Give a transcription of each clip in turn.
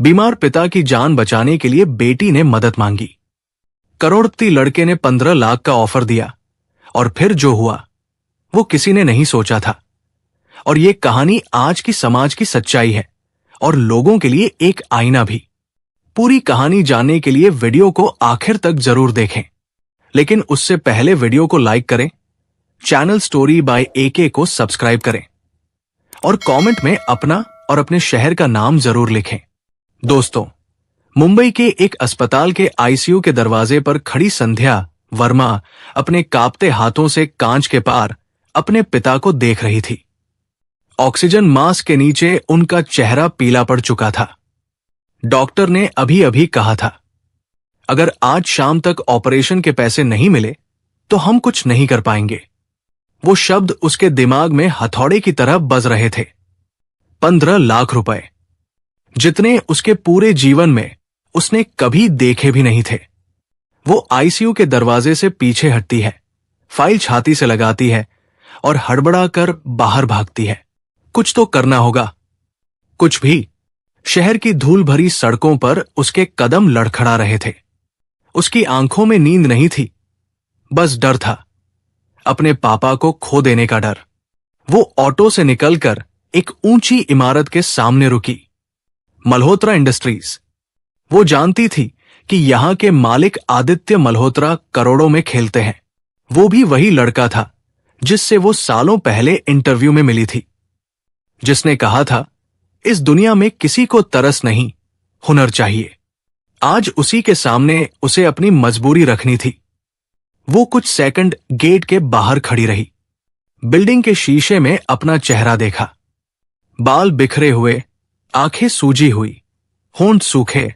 बीमार पिता की जान बचाने के लिए बेटी ने मदद मांगी। करोड़पति लड़के ने 15 लाख का ऑफर दिया और फिर जो हुआ वो किसी ने नहीं सोचा था। और ये कहानी आज की समाज की सच्चाई है और लोगों के लिए एक आईना भी। पूरी कहानी जानने के लिए वीडियो को आखिर तक जरूर देखें, लेकिन उससे पहले वीडियो को लाइक करें, चैनल स्टोरी बाय एके को सब्सक्राइब करें और कमेंट में अपना और अपने शहर का नाम जरूर लिखें। दोस्तों, मुंबई के एक अस्पताल के आईसीयू के दरवाजे पर खड़ी संध्या वर्मा अपने कांपते हाथों से कांच के पार अपने पिता को देख रही थी। ऑक्सीजन मास्क के नीचे उनका चेहरा पीला पड़ चुका था। डॉक्टर ने अभी अभी कहा था, अगर आज शाम तक ऑपरेशन के पैसे नहीं मिले तो हम कुछ नहीं कर पाएंगे। वो शब्द उसके दिमाग में हथौड़े की तरह बज रहे थे। 15 लाख रुपए, जितने उसके पूरे जीवन में उसने कभी देखे भी नहीं थे। वो आईसीयू के दरवाजे से पीछे हटती है, फाइल छाती से लगाती है और हड़बड़ा कर बाहर भागती है। कुछ तो करना होगा, कुछ भी। शहर की धूल भरी सड़कों पर उसके कदम लड़खड़ा रहे थे। उसकी आंखों में नींद नहीं थी, बस डर था, अपने पापा को खो देने का डर। वो ऑटो से निकलकर एक ऊंची इमारत के सामने रुकी। मल्होत्रा इंडस्ट्रीज। वो जानती थी कि यहां के मालिक आदित्य मल्होत्रा करोड़ों में खेलते हैं। वो भी वही लड़का था जिससे वो सालों पहले इंटरव्यू में मिली थी, जिसने कहा था, इस दुनिया में किसी को तरस नहीं, हुनर चाहिए। आज उसी के सामने उसे अपनी मजबूरी रखनी थी। वो कुछ सेकंड गेट के बाहर खड़ी रही। बिल्डिंग के शीशे में अपना चेहरा देखा। बाल बिखरे हुए, आंखें सूजी हुई, होंठ सूखे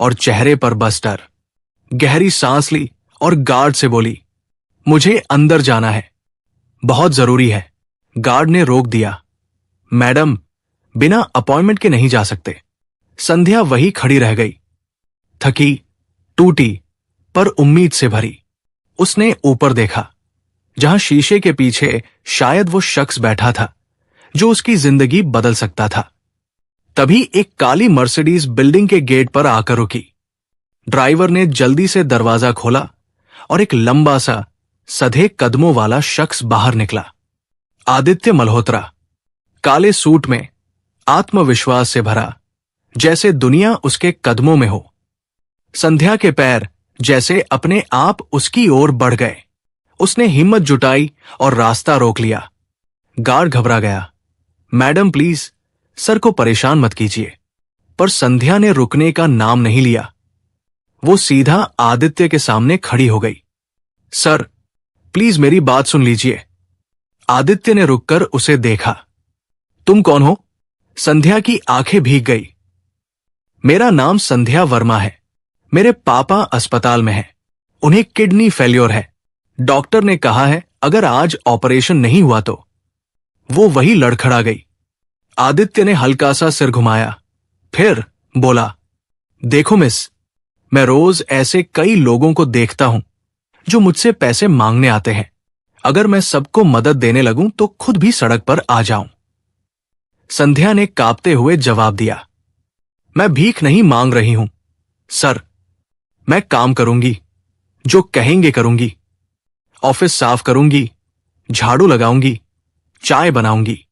और चेहरे पर बस डर। गहरी सांस ली और गार्ड से बोली, मुझे अंदर जाना है, बहुत जरूरी है। गार्ड ने रोक दिया। मैडम, बिना अपॉइंटमेंट के नहीं जा सकते। संध्या वही खड़ी रह गई, थकी, टूटी, पर उम्मीद से भरी। उसने ऊपर देखा, जहां शीशे के पीछे शायद वो शख्स बैठा था जो उसकी जिंदगी बदल सकता था। तभी एक काली मर्सिडीज बिल्डिंग के गेट पर आकर रुकी। ड्राइवर ने जल्दी से दरवाजा खोला और एक लंबा सा सधे कदमों वाला शख्स बाहर निकला। आदित्य मल्होत्रा, काले सूट में, आत्मविश्वास से भरा, जैसे दुनिया उसके कदमों में हो। संध्या के पैर जैसे अपने आप उसकी ओर बढ़ गए। उसने हिम्मत जुटाई और रास्ता रोक लिया। गार्ड घबरा गया। मैडम प्लीज, सर को परेशान मत कीजिए। पर संध्या ने रुकने का नाम नहीं लिया। वो सीधा आदित्य के सामने खड़ी हो गई। सर, प्लीज मेरी बात सुन लीजिए। आदित्य ने रुककर उसे देखा। तुम कौन हो? संध्या की आंखें भीग गई। मेरा नाम संध्या वर्मा है। मेरे पापा अस्पताल में हैं। उन्हें किडनी फेल्योर है। डॉक्टर ने कहा है अगर आज ऑपरेशन नहीं हुआ तो। वो वही लड़खड़ा गई। आदित्य ने हल्का सा सिर घुमाया, फिर बोला, देखो मिस, मैं रोज ऐसे कई लोगों को देखता हूं जो मुझसे पैसे मांगने आते हैं। अगर मैं सबको मदद देने लगूं तो खुद भी सड़क पर आ जाऊं। संध्या ने कांपते हुए जवाब दिया, मैं भीख नहीं मांग रही हूं सर। मैं काम करूंगी, जो कहेंगे करूंगी। ऑफिस साफ करूंगी, झाड़ू लगाऊंगी, चाय बनाऊंगी।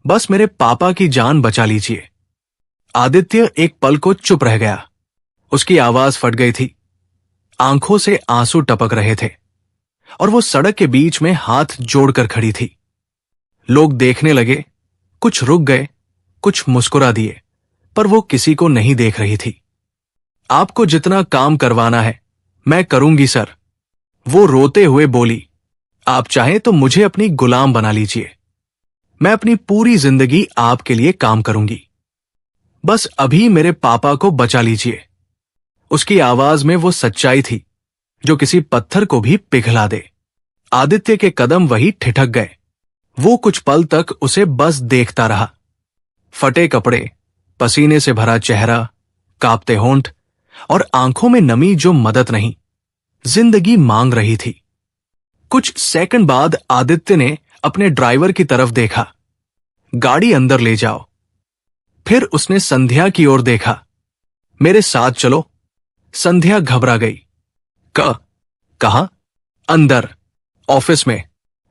बस मेरे पापा की जान बचा लीजिए। आदित्य एक पल को चुप रह गया। उसकी आवाज फट गई थी। आंखों से आंसू टपक रहे थे और वो सड़क के बीच में हाथ जोड़कर खड़ी थी। लोग देखने लगे, कुछ रुक गए, कुछ मुस्कुरा दिए, पर वो किसी को नहीं देख रही थी। आपको जितना काम करवाना है मैं करूंगी सर, वो रोते हुए बोली। आप चाहें तो मुझे अपनी गुलाम बना लीजिए। मैं अपनी पूरी जिंदगी आपके लिए काम करूंगी। बस अभी मेरे पापा को बचा लीजिए। उसकी आवाज में वो सच्चाई थी जो किसी पत्थर को भी पिघला दे। आदित्य के कदम वही ठिठक गए। वो कुछ पल तक उसे बस देखता रहा। फटे कपड़े, पसीने से भरा चेहरा, कांपते होंठ और आंखों में नमी जो मदद नहीं, जिंदगी मांग रही थी। कुछ सेकंड बाद आदित्य ने अपने ड्राइवर की तरफ देखा, गाड़ी अंदर ले जाओ। फिर उसने संध्या की ओर देखा, मेरे साथ चलो। संध्या घबरा गई। कहा? अंदर, ऑफिस में।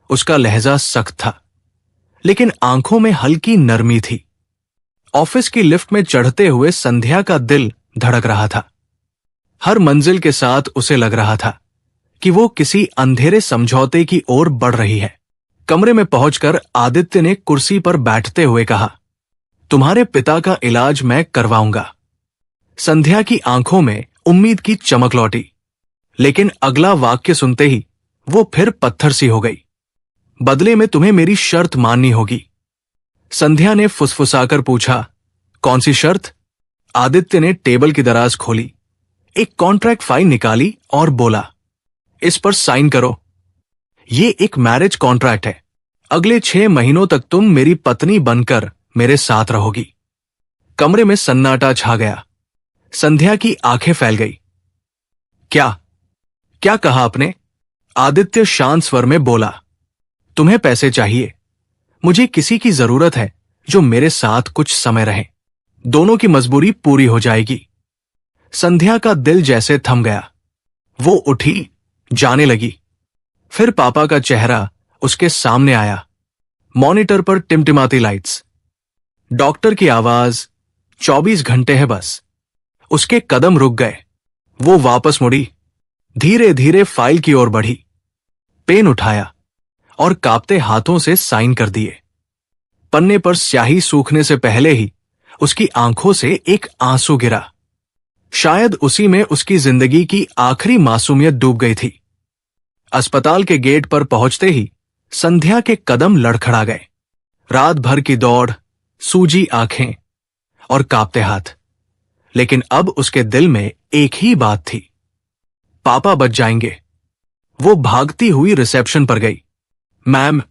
उसका लहजा सख्त था, लेकिन आंखों में हल्की नरमी थी। ऑफिस की लिफ्ट में चढ़ते हुए संध्या का दिल धड़क रहा था। हर मंजिल के साथ उसे लग रहा था कि वो किसी अंधेरे समझौते की ओर बढ़ रही है। कमरे में पहुंचकर आदित्य ने कुर्सी पर बैठते हुए कहा, तुम्हारे पिता का इलाज मैं करवाऊंगा। संध्या की आंखों में उम्मीद की चमक लौटी, लेकिन अगला वाक्य सुनते ही वो फिर पत्थर सी हो गई। बदले में तुम्हें मेरी शर्त माननी होगी। संध्या ने फुसफुसाकर पूछा, कौन सी शर्त? आदित्य ने टेबल की दराज खोली, एक कॉन्ट्रैक्ट फाइल निकाली और बोला, इस पर साइन करो। ये एक मैरिज कॉन्ट्रैक्ट है। अगले 6 महीनों तक तुम मेरी पत्नी बनकर मेरे साथ रहोगी। कमरे में सन्नाटा छा गया। संध्या की आंखें फैल गई। क्या कहा आपने? आदित्य शांत स्वर में बोला, तुम्हें पैसे चाहिए। मुझे किसी की जरूरत है जो मेरे साथ कुछ समय रहे। दोनों की मजबूरी पूरी हो जाएगी। संध्या का दिल जैसे थम गया। वो उठी, जाने लगी। फिर पापा का चेहरा उसके सामने आया। मॉनिटर पर टिमटिमाती लाइट्स, डॉक्टर की आवाज, 24 घंटे है बस। उसके कदम रुक गए। वो वापस मुड़ी, धीरे धीरे फाइल की ओर बढ़ी, पेन उठाया और कांपते हाथों से साइन कर दिए। पन्ने पर स्याही सूखने से पहले ही उसकी आंखों से एक आंसू गिरा। शायद उसी में उसकी जिंदगी की आखिरी मासूमियत डूब गई थी। अस्पताल के गेट पर पहुंचते ही संध्या के कदम लड़खड़ा गए। रात भर की दौड़, सूजी आंखें और कांपते हाथ। लेकिन अब उसके दिल में एक ही बात थी, पापा बच जाएंगे। वो भागती हुई रिसेप्शन पर गई। मैम,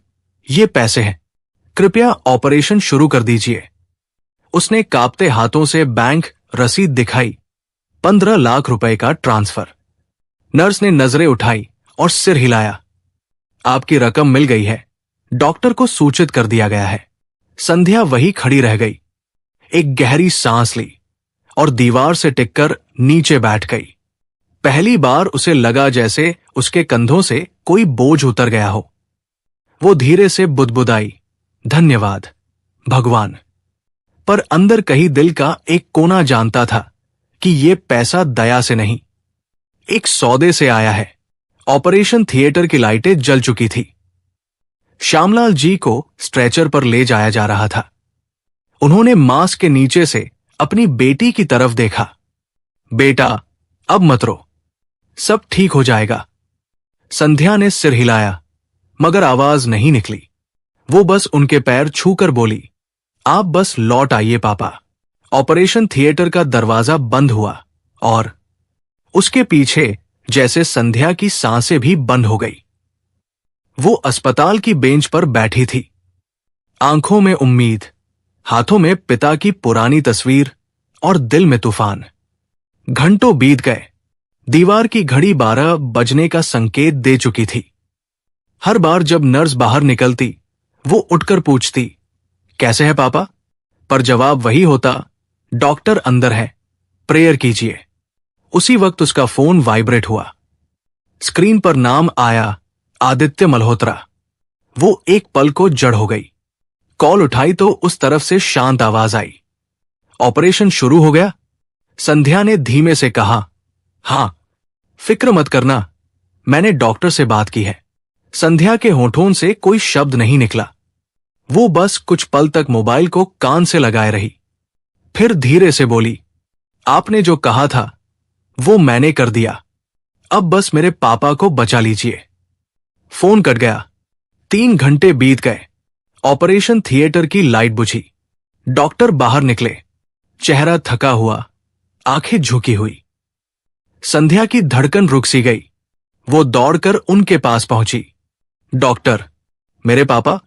ये पैसे हैं, कृपया ऑपरेशन शुरू कर दीजिए। उसने कांपते हाथों से बैंक रसीद दिखाई। 15 लाख रुपए का ट्रांसफर। नर्स ने नजरें उठाई और सिर हिलाया। आपकी रकम मिल गई है, डॉक्टर को सूचित कर दिया गया है। संध्या वही खड़ी रह गई, एक गहरी सांस ली और दीवार से टिककर नीचे बैठ गई। पहली बार उसे लगा जैसे उसके कंधों से कोई बोझ उतर गया हो। वो धीरे से बुदबुदाई, धन्यवाद भगवान। पर अंदर कहीं दिल का एक कोना जानता था कि ये पैसा दया से नहीं, एक सौदे से आया है। ऑपरेशन थिएटर की लाइटें जल चुकी थी। श्यामलाल जी को स्ट्रेचर पर ले जाया जा रहा था। उन्होंने मास्क के नीचे से अपनी बेटी की तरफ देखा। बेटा, अब मत रो, सब ठीक हो जाएगा। संध्या ने सिर हिलाया, मगर आवाज नहीं निकली। वो बस उनके पैर छूकर बोली, आप बस लौट आइए पापा। ऑपरेशन थिएटर का दरवाजा बंद हुआ और उसके पीछे जैसे संध्या की सांसें भी बंद हो गई। वो अस्पताल की बेंच पर बैठी थी, आंखों में उम्मीद, हाथों में पिता की पुरानी तस्वीर और दिल में तूफान। घंटों बीत गए। दीवार की घड़ी 12 बजने का संकेत दे चुकी थी। हर बार जब नर्स बाहर निकलती, वो उठकर पूछती, कैसे है पापा? पर जवाब वही होता, डॉक्टर अंदर है, प्रेयर कीजिए। उसी वक्त उसका फोन वाइब्रेट हुआ। स्क्रीन पर नाम आया, आदित्य मल्होत्रा। वो एक पल को जड़ हो गई। कॉल उठाई तो उस तरफ से शांत आवाज आई, ऑपरेशन शुरू हो गया? संध्या ने धीमे से कहा, हां, फिक्र मत करना, मैंने डॉक्टर से बात की है। संध्या के होठों से कोई शब्द नहीं निकला। वो बस कुछ पल तक मोबाइल को कान से लगाए रही, फिर धीरे से बोली, आपने जो कहा था वो मैंने कर दिया। अब बस मेरे पापा को बचा लीजिए। फोन कट गया। 3 घंटे बीत गए। ऑपरेशन थिएटर की लाइट बुझी। डॉक्टर बाहर निकले, चेहरा थका हुआ, आंखें झुकी हुई। संध्या की धड़कन रुक सी गई। वो दौड़कर उनके पास पहुंची। डॉक्टर, मेरे पापा?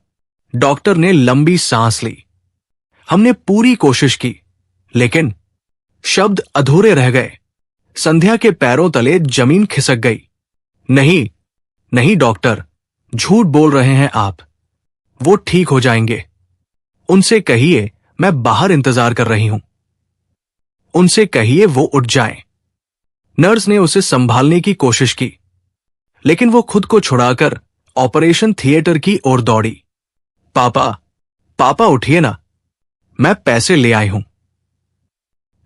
डॉक्टर ने लंबी सांस ली। हमने पूरी कोशिश की, लेकिन शब्द अधूरे रह गए। संध्या के पैरों तले जमीन खिसक गई। नहीं, नहीं डॉक्टर, झूठ बोल रहे हैं आप। वो ठीक हो जाएंगे। उनसे कहिए मैं बाहर इंतजार कर रही हूं। उनसे कहिए वो उठ जाएं। नर्स ने उसे संभालने की कोशिश की, लेकिन वो खुद को छुड़ाकर ऑपरेशन थिएटर की ओर दौड़ी। पापा, पापा उठिए ना, मैं पैसे ले आई हूं।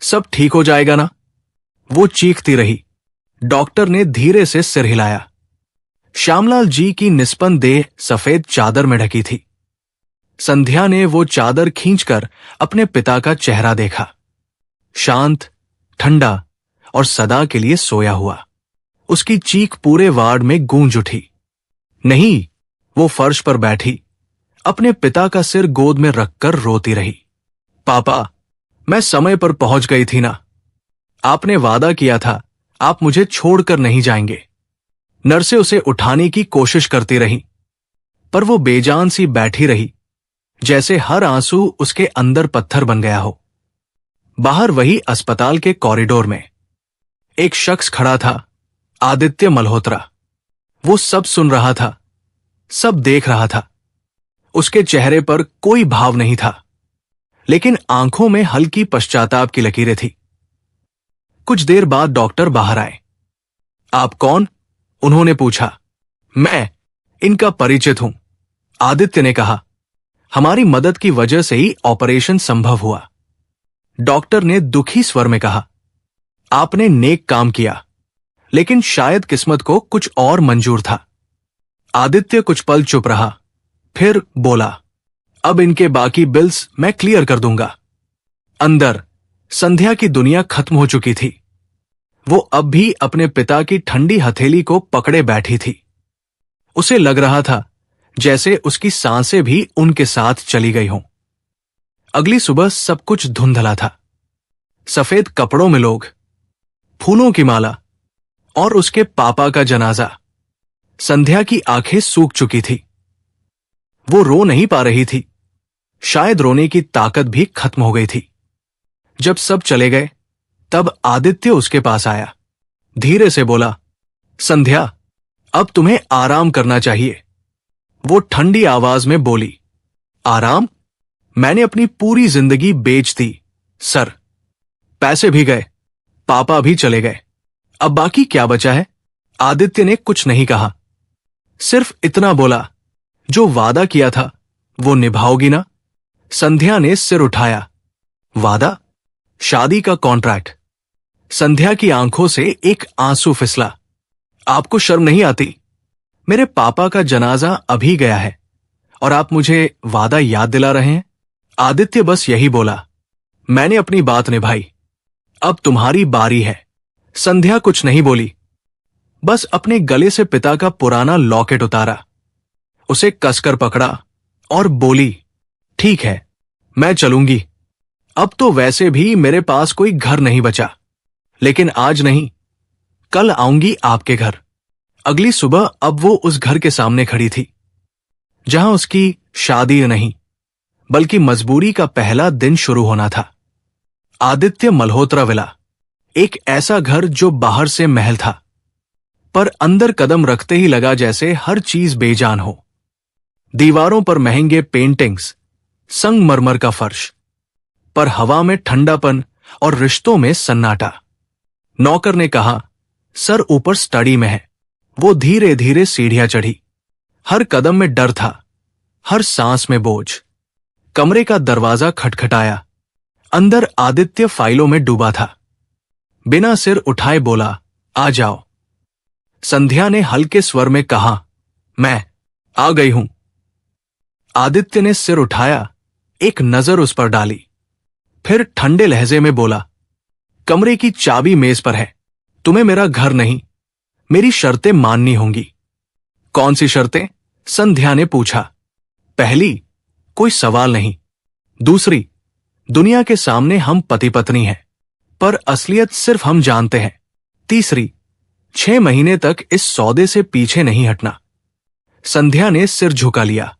सब ठीक हो जाएगा ना, वो चीखती रही। डॉक्टर ने धीरे से सिर हिलाया। श्यामलाल जी की निस्पंद देह सफेद चादर में ढकी थी। संध्या ने वो चादर खींचकर अपने पिता का चेहरा देखा, शांत, ठंडा और सदा के लिए सोया हुआ। उसकी चीख पूरे वार्ड में गूंज उठी। नहीं, वो फर्श पर बैठी अपने पिता का सिर गोद में रखकर रोती रही। पापा, मैं समय पर पहुंच गई थी ना, आपने वादा किया था आप मुझे छोड़कर नहीं जाएंगे। नर्सें उसे उठाने की कोशिश करती रहीं, पर वो बेजान सी बैठी रही, जैसे हर आंसू उसके अंदर पत्थर बन गया हो। बाहर वही अस्पताल के कॉरिडोर में एक शख्स खड़ा था, आदित्य मल्होत्रा। वो सब सुन रहा था, सब देख रहा था। उसके चेहरे पर कोई भाव नहीं था, लेकिन आंखों में हल्की पश्चाताप की लकीरें थी। कुछ देर बाद डॉक्टर बाहर आए। आप कौन? उन्होंने पूछा। मैं इनका परिचित हूं, आदित्य ने कहा। हमारी मदद की वजह से ही ऑपरेशन संभव हुआ, डॉक्टर ने दुखी स्वर में कहा। आपने नेक काम किया, लेकिन शायद किस्मत को कुछ और मंजूर था। आदित्य कुछ पल चुप रहा, फिर बोला, अब इनके बाकी बिल्स मैं क्लियर कर दूंगा। अंदर संध्या की दुनिया खत्म हो चुकी थी। वो अब भी अपने पिता की ठंडी हथेली को पकड़े बैठी थी। उसे लग रहा था जैसे उसकी सांसें भी उनके साथ चली गई हों। अगली सुबह सब कुछ धुंधला था। सफेद कपड़ों में लोग, फूलों की माला और उसके पापा का जनाजा। संध्या की आंखें सूख चुकी थी। वो रो नहीं पा रही थी, शायद रोने की ताकत भी खत्म हो गई थी। जब सब चले गए, तब आदित्य उसके पास आया, धीरे से बोला, संध्या, अब तुम्हें आराम करना चाहिए। वो ठंडी आवाज में बोली, आराम? मैंने अपनी पूरी जिंदगी बेच दी सर, पैसे भी गए, पापा भी चले गए, अब बाकी क्या बचा है? आदित्य ने कुछ नहीं कहा, सिर्फ इतना बोला, जो वादा किया था वो निभाओगी ना? संध्या ने सिर उठाया। वादा? शादी का कॉन्ट्रैक्ट? संध्या की आंखों से एक आंसू फिसला। आपको शर्म नहीं आती? मेरे पापा का जनाजा अभी गया है और आप मुझे वादा याद दिला रहे हैं? आदित्य बस यही बोला, मैंने अपनी बात निभाई, अब तुम्हारी बारी है। संध्या कुछ नहीं बोली, बस अपने गले से पिता का पुराना लॉकेट उतारा, उसे कसकर पकड़ा और बोली, ठीक है, मैं चलूंगी। अब तो वैसे भी मेरे पास कोई घर नहीं बचा, लेकिन आज नहीं, कल आऊंगी आपके घर। अगली सुबह अब वो उस घर के सामने खड़ी थी, जहां उसकी शादी नहीं, बल्कि मजबूरी का पहला दिन शुरू होना था। आदित्य मल्होत्रा विला, एक ऐसा घर जो बाहर से महल था, पर अंदर कदम रखते ही लगा जैसे हर चीज बेजान हो। दीवारों पर महंगे पेंटिंग्स, संगमरमर का फर्श, पर हवा में ठंडापन और रिश्तों में सन्नाटा। नौकर ने कहा, सर ऊपर स्टडी में है। वो धीरे धीरे सीढ़ियां चढ़ी। हर कदम में डर था, हर सांस में बोझ। कमरे का दरवाजा खटखटाया। अंदर आदित्य फाइलों में डूबा था। बिना सिर उठाए बोला, आ जाओ। संध्या ने हल्के स्वर में कहा, मैं आ गई हूं। आदित्य ने सिर उठाया, एक नजर उस पर डाली, फिर ठंडे लहजे में बोला, कमरे की चाबी मेज पर है। तुम्हें मेरा घर नहीं, मेरी शर्तें माननी होंगी। कौन सी शर्तें? संध्या ने पूछा। पहली, कोई सवाल नहीं। दूसरी, दुनिया के सामने हम पति पत्नी हैं, पर असलियत सिर्फ हम जानते हैं। तीसरी, 6 महीने तक इस सौदे से पीछे नहीं हटना। संध्या ने सिर झुका लिया।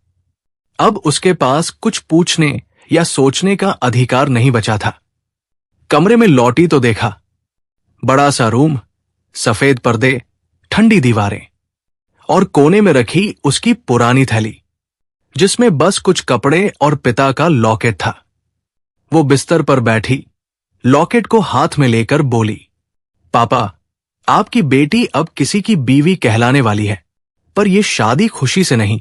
अब उसके पास कुछ पूछने या सोचने का अधिकार नहीं बचा था। कमरे में लौटी तो देखा, बड़ा सा रूम, सफेद पर्दे, ठंडी दीवारें, और कोने में रखी उसकी पुरानी थैली, जिसमें बस कुछ कपड़े और पिता का लॉकेट था। वो बिस्तर पर बैठी, लॉकेट को हाथ में लेकर बोली, पापा, आपकी बेटी अब किसी की बीवी कहलाने वाली है, पर यह शादी खुशी से नहीं,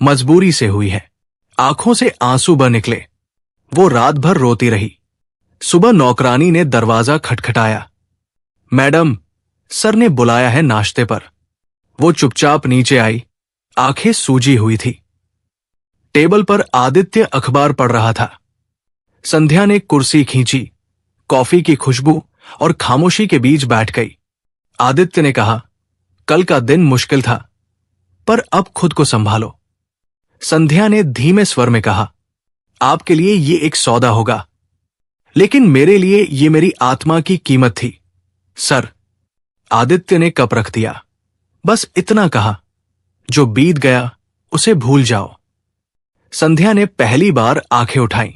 मजबूरी से हुई है। आंखों से आंसू बह निकले। वो रात भर रोती रही। सुबह नौकरानी ने दरवाजा खटखटाया। मैडम, सर ने बुलाया है नाश्ते पर। वो चुपचाप नीचे आई, आंखें सूजी हुई थी। टेबल पर आदित्य अखबार पढ़ रहा था। संध्या ने कुर्सी खींची, कॉफी की खुशबू और खामोशी के बीच बैठ गई। आदित्य ने कहा, कल का दिन मुश्किल था, पर अब खुद को संभालो। संध्या ने धीमे स्वर में कहा, आपके लिए ये एक सौदा होगा, लेकिन मेरे लिए ये मेरी आत्मा की कीमत थी। सर, आदित्य ने कप रख दिया। बस इतना कहा, जो बीत गया उसे भूल जाओ। संध्या ने पहली बार आंखें उठाईं।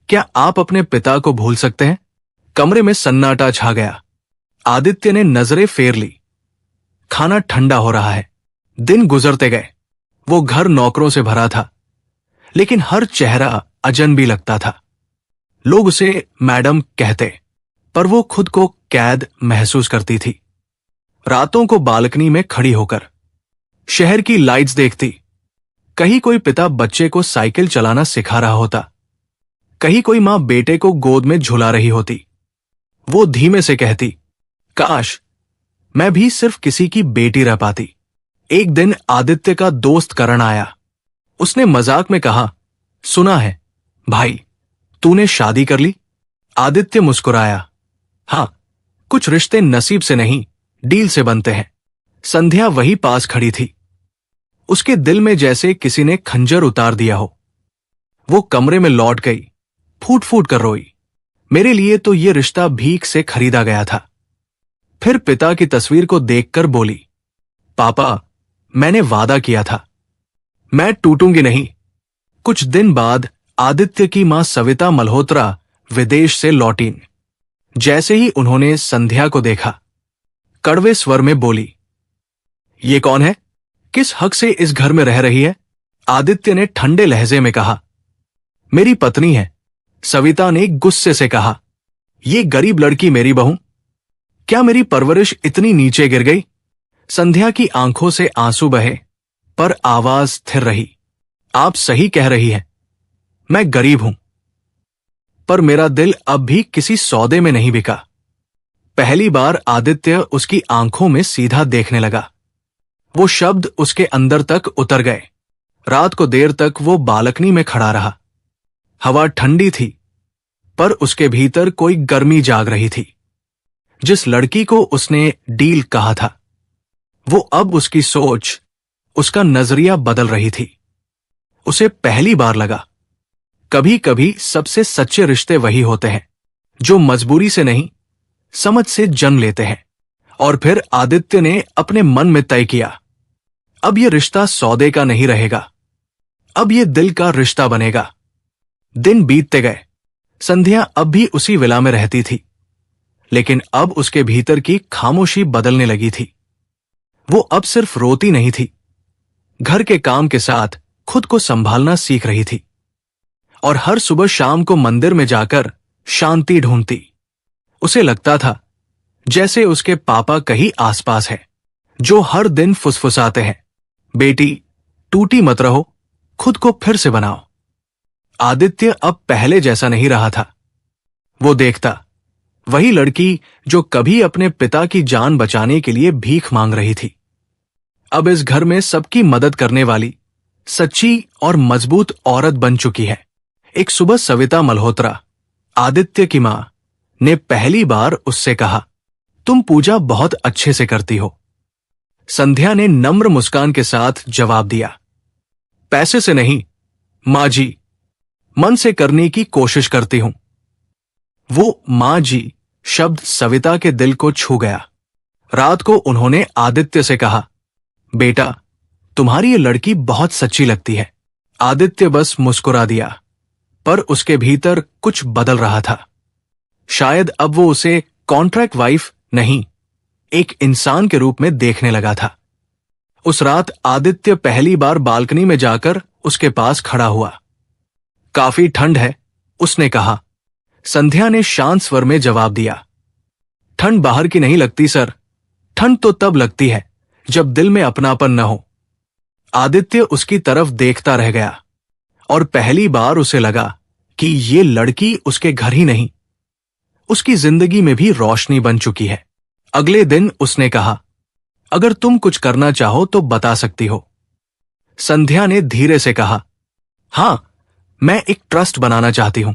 क्या आप अपने पिता को भूल सकते हैं? कमरे में सन्नाटा छा गया। आदित्य ने नजरें फेर ली। खाना ठंडा हो रहा है। दिन गुजरते गए। वो घर नौकरों से भरा था, लेकिन हर चेहरा अजनबी लगता था। लोग उसे मैडम कहते, पर वो खुद को कैद महसूस करती थी। रातों को बालकनी में खड़ी होकर शहर की लाइट्स देखती। कहीं कोई पिता बच्चे को साइकिल चलाना सिखा रहा होता, कहीं कोई मां बेटे को गोद में झुला रही होती। वो धीमे से कहती, काश मैं भी सिर्फ किसी की बेटी रह पाती। एक दिन आदित्य का दोस्त करण आया। उसने मजाक में कहा, सुना है भाई, तूने शादी कर ली? आदित्य मुस्कुराया, हां, कुछ रिश्ते नसीब से नहीं, डील से बनते हैं। संध्या वही पास खड़ी थी। उसके दिल में जैसे किसी ने खंजर उतार दिया हो। वो कमरे में लौट गई, फूट फूट कर रोई। मेरे लिए तो ये रिश्ता भीख से खरीदा गया था। फिर पिता की तस्वीर को देखकर बोली, पापा, मैंने वादा किया था, मैं टूटूंगी नहीं। कुछ दिन बाद आदित्य की मां सविता मल्होत्रा विदेश से लौटीं। जैसे ही उन्होंने संध्या को देखा, कड़वे स्वर में बोली, ये कौन है? किस हक से इस घर में रह रही है? आदित्य ने ठंडे लहजे में कहा, मेरी पत्नी है। सविता ने गुस्से से कहा, ये गरीब लड़की मेरी बहू? क्या मेरी परवरिश इतनी नीचे गिर गई? संध्या की आंखों से आंसू बहे, पर आवाज स्थिर रही। आप सही कह रही हैं, मैं गरीब हूं, पर मेरा दिल अब भी किसी सौदे में नहीं बिका। पहली बार आदित्य उसकी आंखों में सीधा देखने लगा। वो शब्द उसके अंदर तक उतर गए। रात को देर तक वो बालकनी में खड़ा रहा। हवा ठंडी थी, पर उसके भीतर कोई गर्मी जाग रही थी। जिस लड़की को उसने डील कहा था, वो अब उसकी सोच, उसका नजरिया बदल रही थी। उसे पहली बार लगा, कभी कभी सबसे सच्चे रिश्ते वही होते हैं जो मजबूरी से नहीं, समझ से जन्म लेते हैं। और फिर आदित्य ने अपने मन में तय किया, अब यह रिश्ता सौदे का नहीं रहेगा, अब यह दिल का रिश्ता बनेगा। दिन बीतते गए। संध्या अब भी उसी विला में रहती थी, लेकिन अब उसके भीतर की खामोशी बदलने लगी थी। वो अब सिर्फ रोती नहीं थी, घर के काम के साथ खुद को संभालना सीख रही थी। और हर सुबह शाम को मंदिर में जाकर शांति ढूंढती। उसे लगता था जैसे उसके पापा कहीं आसपास है, जो हर दिन फुसफुसाते हैं, बेटी टूटी मत रहो, खुद को फिर से बनाओ। आदित्य अब पहले जैसा नहीं रहा था। वो देखता, वही लड़की जो कभी अपने पिता की जान बचाने के लिए भीख मांग रही थी, अब इस घर में सबकी मदद करने वाली सच्ची और मजबूत औरत बन चुकी है। एक सुबह सविता मल्होत्रा, आदित्य की मां, ने पहली बार उससे कहा, तुम पूजा बहुत अच्छे से करती हो। संध्या ने नम्र मुस्कान के साथ जवाब दिया, पैसे से नहीं मां जी, मन से करने की कोशिश करती हूं। वो मां जी शब्द सविता के दिल को छू गया। रात को उन्होंने आदित्य से कहा, बेटा, तुम्हारी ये लड़की बहुत सच्ची लगती है। आदित्य बस मुस्कुरा दिया, पर उसके भीतर कुछ बदल रहा था। शायद अब वो उसे कॉन्ट्रैक्ट वाइफ नहीं, एक इंसान के रूप में देखने लगा था। उस रात आदित्य पहली बार बालकनी में जाकर उसके पास खड़ा हुआ। काफी ठंड है, उसने कहा। संध्या ने शांत स्वर में जवाब दिया, ठंड बाहर की नहीं लगती सर, ठंड तो तब लगती है जब दिल में अपनापन न हो। आदित्य उसकी तरफ देखता रह गया और पहली बार उसे लगा कि ये लड़की उसके घर ही नहीं, उसकी जिंदगी में भी रोशनी बन चुकी है। अगले दिन उसने कहा, अगर तुम कुछ करना चाहो तो बता सकती हो। संध्या ने धीरे से कहा, हां, मैं एक ट्रस्ट बनाना चाहती हूं,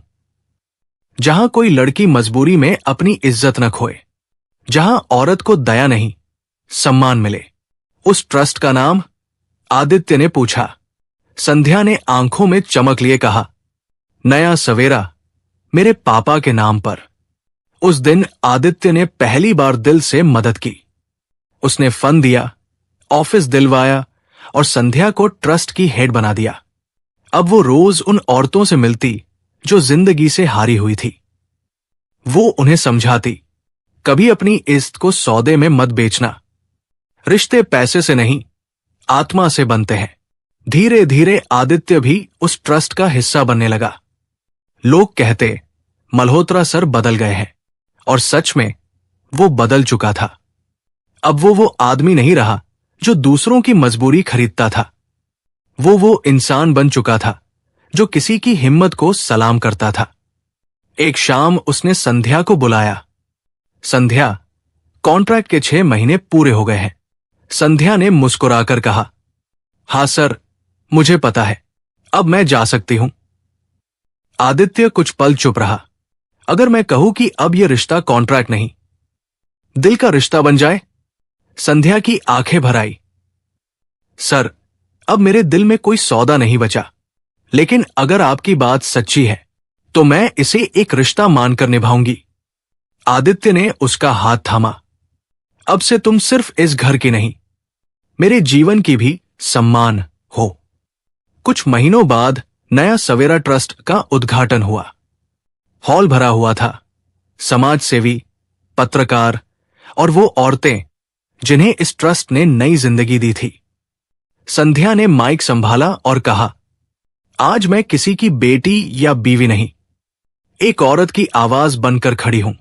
जहां कोई लड़की मजबूरी में अपनी इज्जत न खोए, जहां औरत को दया नहीं, सम्मान मिले। उस ट्रस्ट का नाम? आदित्य ने पूछा। संध्या ने आंखों में चमक लिए कहा, नया सवेरा, मेरे पापा के नाम पर। उस दिन आदित्य ने पहली बार दिल से मदद की। उसने फंड दिया, ऑफिस दिलवाया और संध्या को ट्रस्ट की हेड बना दिया। अब वो रोज उन औरतों से मिलती जो जिंदगी से हारी हुई थी। वो उन्हें समझाती, कभी अपनी इज्जत को सौदे में मत बेचना, रिश्ते पैसे से नहीं, आत्मा से बनते हैं। धीरे धीरे आदित्य भी उस ट्रस्ट का हिस्सा बनने लगा। लोग कहते मल्होत्रा सर बदल गए हैं, और सच में वो बदल चुका था। अब वो आदमी नहीं रहा जो दूसरों की मजबूरी खरीदता था। वो इंसान बन चुका था जो किसी की हिम्मत को सलाम करता था। एक शाम उसने संध्या को बुलाया। संध्या, कॉन्ट्रैक्ट के 6 महीने पूरे हो गए हैं। संध्या ने मुस्कुराकर कहा, हां सर, मुझे पता है, अब मैं जा सकती हूं। आदित्य कुछ पल चुप रहा। अगर मैं कहूं कि अब यह रिश्ता कॉन्ट्रैक्ट नहीं, दिल का रिश्ता बन जाए? संध्या की आंखें भर आई। सर, अब मेरे दिल में कोई सौदा नहीं बचा, लेकिन अगर आपकी बात सच्ची है तो मैं इसे एक रिश्ता मानकर निभाऊंगी। आदित्य ने उसका हाथ थामा। अब से तुम सिर्फ इस घर की नहीं, मेरे जीवन की भी सम्मान हो। कुछ महीनों बाद नया सवेरा ट्रस्ट का उद्घाटन हुआ। हॉल भरा हुआ था। समाज सेवी, पत्रकार और वो औरतें जिन्हें इस ट्रस्ट ने नई जिंदगी दी थी। संध्या ने माइक संभाला और कहा, आज मैं किसी की बेटी या बीवी नहीं, एक औरत की आवाज बनकर खड़ी हूं,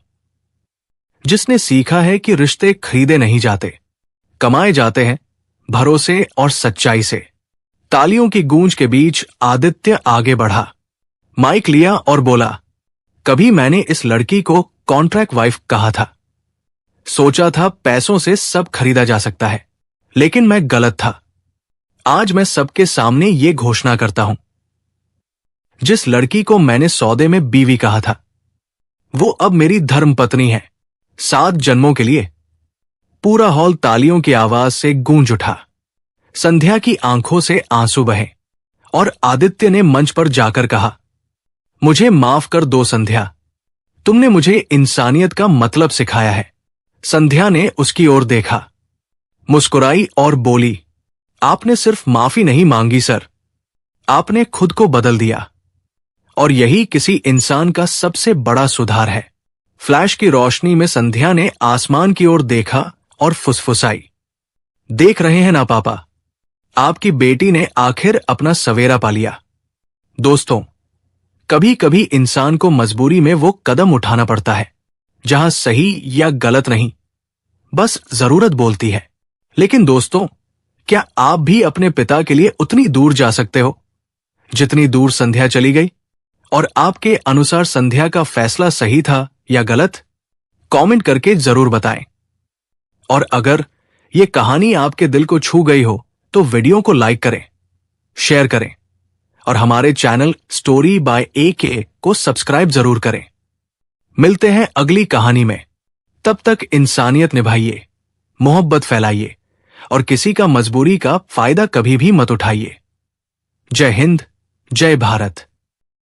जिसने सीखा है कि रिश्ते खरीदे नहीं जाते, कमाए जाते हैं भरोसे और सच्चाई से। तालियों की गूंज के बीच आदित्य आगे बढ़ा, माइक लिया और बोला, कभी मैंने इस लड़की को कॉन्ट्रैक्ट वाइफ कहा था। सोचा था पैसों से सब खरीदा जा सकता है, लेकिन मैं गलत था। आज मैं सबके सामने ये घोषणा करता हूं, जिस लड़की को मैंने सौदे में बीवी कहा था, वो अब मेरी धर्मपत्नी है, 7 जन्मों के लिए। पूरा हॉल तालियों की आवाज से गूंज उठा। संध्या की आंखों से आंसू बहे और आदित्य ने मंच पर जाकर कहा, मुझे माफ कर दो संध्या, तुमने मुझे इंसानियत का मतलब सिखाया है। संध्या ने उसकी ओर देखा, मुस्कुराई और बोली, आपने सिर्फ माफी नहीं मांगी सर, आपने खुद को बदल दिया, और यही किसी इंसान का सबसे बड़ा सुधार है। फ्लैश की रोशनी में संध्या ने आसमान की ओर देखा और फुसफुसाई, देख रहे हैं ना पापा, आपकी बेटी ने आखिर अपना सवेरा पा लिया। दोस्तों, कभी कभी इंसान को मजबूरी में वो कदम उठाना पड़ता है जहां सही या गलत नहीं, बस जरूरत बोलती है। लेकिन दोस्तों, क्या आप भी अपने पिता के लिए उतनी दूर जा सकते हो जितनी दूर संध्या चली गई? और आपके अनुसार संध्या का फैसला सही था या गलत? कमेंट करके जरूर बताएं। और अगर यह कहानी आपके दिल को छू गई हो तो वीडियो को लाइक करें, शेयर करें और हमारे चैनल स्टोरी बाय AK को सब्सक्राइब जरूर करें। मिलते हैं अगली कहानी में। तब तक इंसानियत निभाइए, मोहब्बत फैलाइए और किसी का मजबूरी का फायदा कभी भी मत उठाइए। जय हिंद, जय भारत।